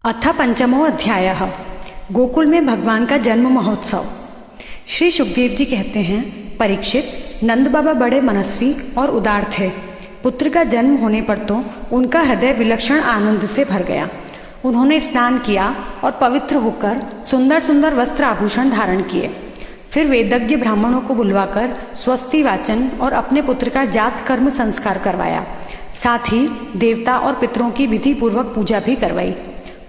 अथ पंचमो अध्याय। गोकुल में भगवान का जन्म महोत्सव। श्री सुखदेव जी कहते हैं, परीक्षित, नंद बाबा बड़े मनस्वी और उदार थे। पुत्र का जन्म होने पर तो उनका हृदय विलक्षण आनंद से भर गया। उन्होंने स्नान किया और पवित्र होकर सुंदर सुंदर वस्त्र आभूषण धारण किए। फिर वेदज्ञ ब्राह्मणों को बुलवाकर स्वस्ति वाचन और अपने पुत्र का जात कर्म संस्कार करवाया। साथ ही देवता और पितरों की विधि पूर्वक पूजा भी करवाई।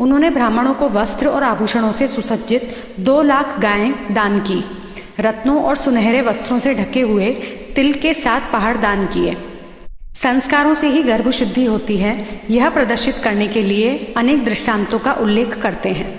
उन्होंने ब्राह्मणों को वस्त्र और आभूषणों से सुसज्जित 2 लाख गायें दान की। रत्नों और सुनहरे वस्त्रों से ढके हुए तिल के 7 पहाड़ दान किए। संस्कारों से ही गर्भ शुद्धि होती है, यह प्रदर्शित करने के लिए अनेक दृष्टांतों का उल्लेख करते हैं।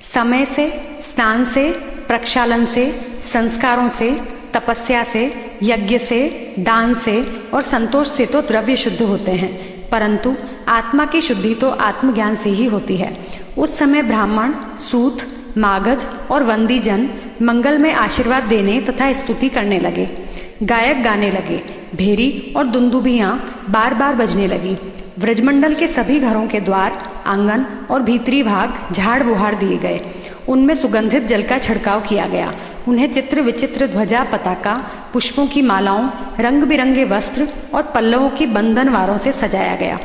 समय से, स्नान से, प्रक्षालन से, संस्कारों से, तपस्या से, यज्ञ से, दान से और संतोष से तो द्रव्य शुद्ध होते हैं, परंतु आत्मा की शुद्धि तो आत्मज्ञान से ही होती है। उस समय ब्राह्मण, सूत, मागध और वंदी जन मंगल में आशीर्वाद देने तथा स्तुति करने लगे। गायक गाने लगे। भेरी और दुंदुभियाँ बार बार बजने लगी। व्रजमंडल के सभी घरों के द्वार, आंगन और भीतरी भाग झाड़ बुहार दिए गए। उनमें सुगंधित जल का छिड़काव किया गया। उन्हें चित्र विचित्र ध्वजा, पताका, पुष्पों की मालाओं, रंग बिरंगे वस्त्र और पल्लवों की बंधनवारों से सजाया गया।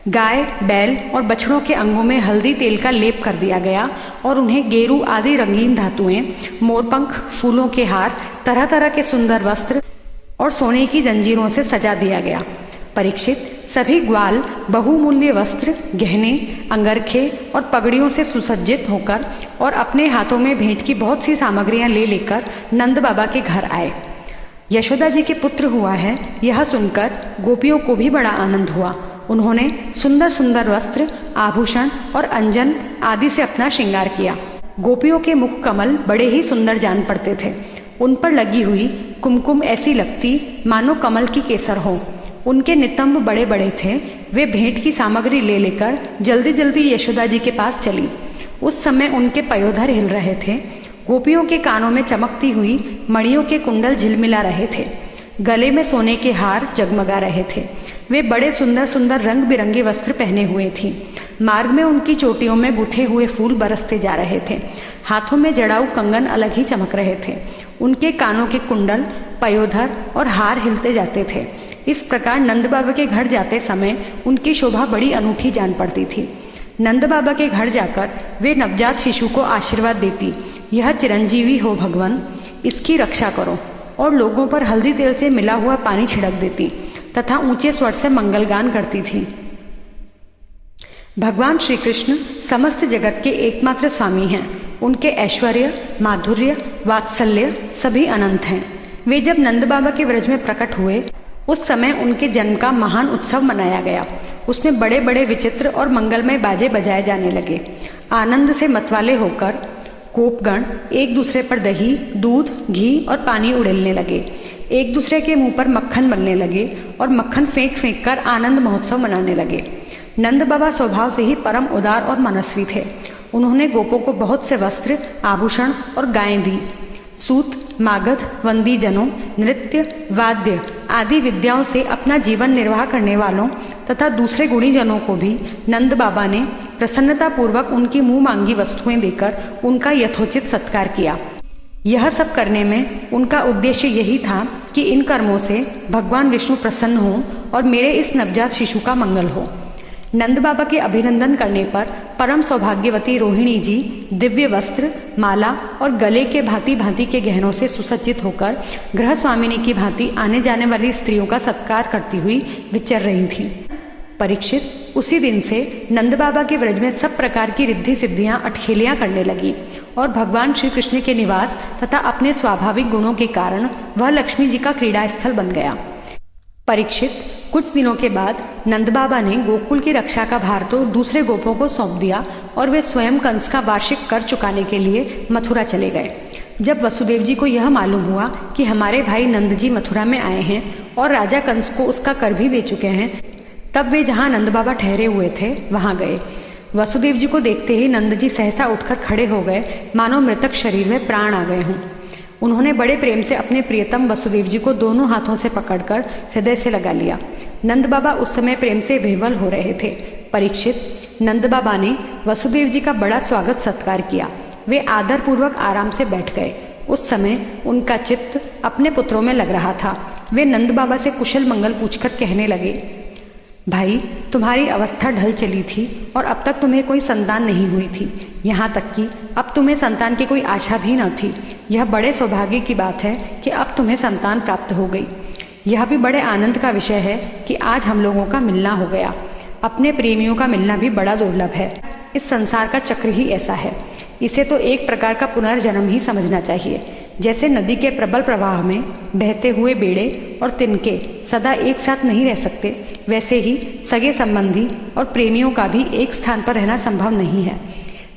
गाय, बैल और बछड़ों के अंगों में हल्दी तेल का लेप कर दिया गया और उन्हें गेरू आदि रंगीन धातुएं, मोरपंख, फूलों के हार, तरह तरह के सुंदर वस्त्र और सोने की जंजीरों से सजा दिया गया। परीक्षित, सभी ग्वाल बहुमूल्य वस्त्र, गहने, अंगरखे और पगड़ियों से सुसज्जित होकर और अपने हाथों में भेंट की बहुत सी सामग्रियां ले लेकर नंद बाबा के घर आए। यशोदा जी के पुत्र हुआ है, यह सुनकर गोपियों को भी बड़ा आनंद हुआ। उन्होंने सुंदर सुंदर वस्त्र, आभूषण और अंजन आदि से अपना श्रृंगार किया। गोपियों के मुख कमल बड़े ही सुंदर जान पड़ते थे। उन पर लगी हुई कुमकुम ऐसी लगती मानो कमल की केसर हो। उनके नितंब बड़े बड़े थे। वे भेंट की सामग्री ले लेकर जल्दी जल्दी यशोदा जी के पास चली। उस समय उनके पयोधर हिल रहे थे। गोपियों के कानों में चमकती हुई मणियों के कुंडल झिलमिला रहे थे। गले में सोने के हार जगमगा रहे थे। वे बड़े सुंदर सुंदर रंग बिरंगे वस्त्र पहने हुए थी। मार्ग में उनकी चोटियों में गुथे हुए फूल बरसते जा रहे थे। हाथों में जड़ाऊ कंगन अलग ही चमक रहे थे। उनके कानों के कुंडल, पयोधर और हार हिलते जाते थे। इस प्रकार नंद बाबा के घर जाते समय उनकी शोभा बड़ी अनूठी जान पड़ती थी। नंद बाबा के घर जाकर वे नवजात शिशु को आशीर्वाद देती, यह चिरंजीवी हो भगवान, इसकी रक्षा करो, और लोगों पर हल्दी तेल से मिला हुआ पानी छिड़क देती तथा ऊंचे स्वर से मंगलगान करती थी। भगवान श्री कृष्ण समस्त जगत के एकमात्र स्वामी हैं। उनके ऐश्वर्य, माधुर्य, वात्सल्य सभी अनंत हैं। वे जब नंद बाबा के व्रज में प्रकट हुए, उस समय उनके जन्म का महान उत्सव मनाया गया। उसमें बड़े बड़े विचित्र और मंगलमय बाजे बजाए जाने लगे। आनंद से मतवाले होकर गोपगण एक दूसरे पर दही, दूध, घी और पानी उड़ेलने लगे। एक दूसरे के मुंह पर मक्खन मलने लगे और मक्खन फेंक फेंक कर आनंद महोत्सव मनाने लगे। नंद बाबा स्वभाव से ही परम उदार और मनस्वी थे। उन्होंने गोपों को बहुत से वस्त्र, आभूषण और गायें दी। सूत, मागध, वंदी जनों, नृत्य, वाद्य आदि विद्याओं से अपना जीवन निर्वाह करने वालों तथा दूसरे गुणी जनों को भी नंद बाबा ने प्रसन्नता पूर्वक उनकी मुंह मांगी वस्तुएं देकर उनका यथोचित सत्कार किया। यह सब करने में उनका उद्देश्य यही था कि इन कर्मों से भगवान विष्णु प्रसन्न हो और मेरे इस नवजात शिशु का मंगल हो। नंद बाबा के अभिनंदन करने पर परम सौभाग्यवती रोहिणी जी दिव्य वस्त्र, माला और गले के भांति भांति के गहनों से सुसज्जित होकर गृह स्वामिनी की भांति आने जाने वाली स्त्रियों का सत्कार करती हुई विचर रही थीं। परीक्षित, उसी दिन से नंद बाबा के व्रज में सब प्रकार की रिद्धि सिद्धियां, अटखेलियां करने लगी और भगवान श्री कृष्ण के निवास तथा अपने स्वाभाविक गुणों के कारण वह लक्ष्मी जी का क्रीड़ा स्थल बन गया। परीक्षित, कुछ दिनों के बाद नंद बाबा ने गोकुल की रक्षा का भार तो दूसरे गोपों को सौंप दिया और वे स्वयं कंस का वार्षिक कर चुकाने के लिए मथुरा चले गए। जब वसुदेव जी को यह मालूम हुआ कि हमारे भाई नंद जी मथुरा में आए हैं और राजा कंस को उसका कर भी दे चुके हैं, तब वे जहाँ नंद बाबा ठहरे हुए थे वहाँ गए। वसुदेव जी को देखते ही नंद जी सहसा उठकर खड़े हो गए, मानो मृतक शरीर में प्राण आ गए हों। उन्होंने बड़े प्रेम से अपने प्रियतम वसुदेव जी को दोनों हाथों से पकड़कर हृदय से लगा लिया। नंद बाबा उस समय प्रेम से विह्वल हो रहे थे। परीक्षित, नंद बाबा ने वसुदेव जी का बड़ा स्वागत सत्कार किया। वे आदरपूर्वक आराम से बैठ गए। उस समय उनका चित्त अपने पुत्रों में लग रहा था। वे नंद बाबा से कुशल मंगल पूछकर कहने लगे, भाई, तुम्हारी अवस्था ढल चली थी और अब तक तुम्हें कोई संतान नहीं हुई थी। यहाँ तक कि अब तुम्हें संतान की कोई आशा भी न थी। यह बड़े सौभाग्य की बात है कि अब तुम्हें संतान प्राप्त हो गई। यह भी बड़े आनंद का विषय है कि आज हम लोगों का मिलना हो गया। अपने प्रेमियों का मिलना भी बड़ा दुर्लभ है। इस संसार का चक्र ही ऐसा है। इसे तो एक प्रकार का पुनर्जन्म ही समझना चाहिए। जैसे नदी के प्रबल प्रवाह में बहते हुए बेड़े और तिनके सदा एक साथ नहीं रह सकते, वैसे ही सगे संबंधी और प्रेमियों का भी एक स्थान पर रहना संभव नहीं है।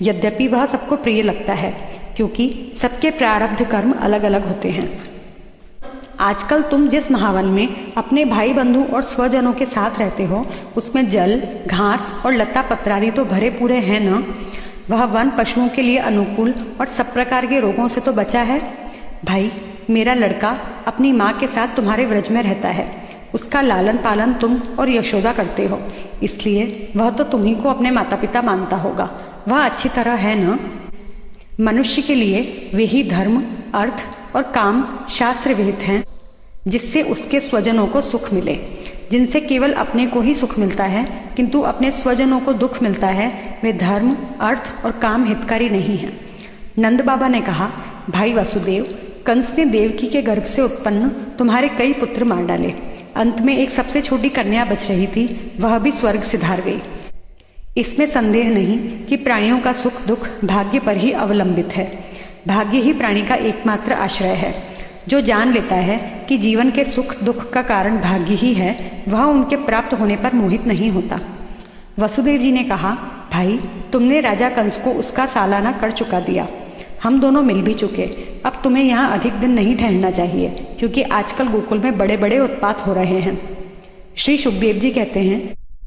यद्यपि वह सबको प्रिय लगता है, क्योंकि सबके प्रारब्ध कर्म अलग अलग होते हैं। आजकल तुम जिस महावन में अपने भाई बंधु और स्वजनों के साथ रहते हो, उसमें जल, घास और लता पत्रादि तो भरे पूरे हैं न? वह वन पशुओं के लिए अनुकूल और सब प्रकार के रोगों से तो बचा है। भाई, मेरा लड़का अपनी माँ के साथ तुम्हारे व्रज में रहता है। उसका लालन पालन तुम और यशोदा करते हो, इसलिए वह तो तुम्ही को अपने माता पिता मानता होगा। वह अच्छी तरह है न? मनुष्य के लिए वे ही धर्म, अर्थ और काम शास्त्र विहित हैं, जिससे उसके स्वजनों को सुख मिले। जिनसे केवल अपने को ही सुख मिलता है किंतु अपने स्वजनों को दुख मिलता है, वे धर्म, अर्थ और काम हितकारी नहीं हैं। नंद बाबा ने कहा, भाई वसुदेव, कंस ने देवकी के गर्भ से उत्पन्न तुम्हारे कई पुत्र मार डाले। अंत में एक सबसे छोटी कन्या बच रही थी, वह भी स्वर्ग सिधार गई। इसमें संदेह नहीं कि प्राणियों का सुख दुख भाग्य पर ही अवलंबित है। भाग्य ही प्राणी का एकमात्र आश्रय है। जो जान लेता है कि जीवन के सुख दुख का कारण भाग्य ही है, वह उनके प्राप्त होने पर मोहित नहीं होता। वसुदेव जी ने कहा, भाई, तुमने राजा कंस को उसका सालाना कर चुका दिया। हम दोनों मिल भी चुके। अब तुम्हें यहाँ अधिक दिन नहीं ठहरना चाहिए, क्योंकि आजकल गोकुल में बड़े बड़े उत्पात हो रहे हैं। श्री सुखदेव जी कहते हैं,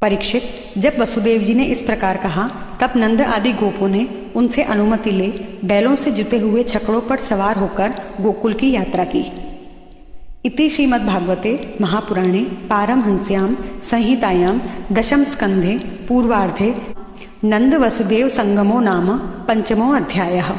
परीक्षित, जब वसुदेव जी ने इस प्रकार कहा, तब नंद आदि गोपों ने उनसे अनुमति ले बैलों से जुते हुए छकड़ों पर सवार होकर गोकुल की यात्रा की। इति श्रीमद्भागवते महापुराणे पारमहंस्यां संहितायां दशम स्कंधे पूर्वार्धे नंद वसुदेव संगमो नाम पंचमो अध्यायः।